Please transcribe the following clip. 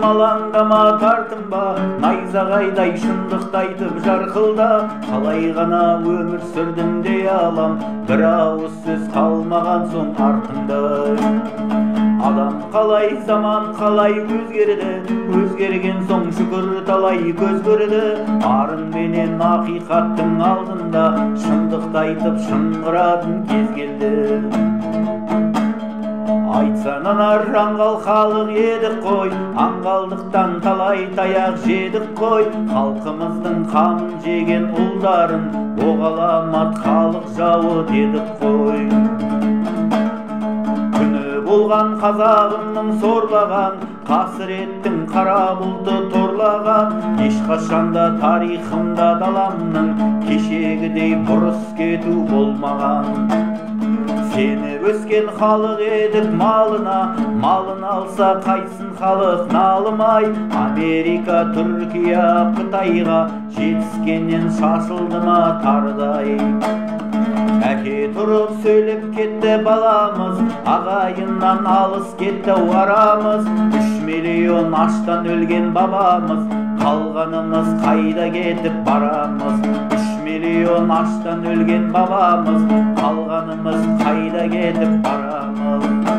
алаңдама, тартынба, найзағайдай шындықты айтып жарқылда. Қалай ғана өмір сүрдім дей алам, бір ауыз сөз қалмаған соң артында. Адам қалай, заман қалай өзгерді, өзгерген соң шүкір талай көз көрді. Арын менен ақиқаттың алдында, шындықты айтып шыңғыратын кез келді. Айтсан анар аңғал халық едік қой, аңғалдықтан талай таяқ жедік қой. Халқымыздың қамын жеген ұлдарын, оғаламат халық жауы дедік қой. Күні болған қазағымның сорлаған, қасіреттің қара бұлты торлаған. Ешқашанда тарихымда даламның, кешегідей бұрыс кету болмаған. Сені өскен халық едік малына, малын алса қайсын халық налымай. Америка, Түркия, Қытайға жетіскеннен шашылды ма тардай. Әке тұрып сөйлеп кетті баламыз, ағайыннан алыс кетті арамыз. 3 миллион аштан өлген бабамыз, қалғанымыз қайда кетіп барамыз. 3 миллион аштан өлген бабамыз, қалғанымыз қайда кетіп барамыз.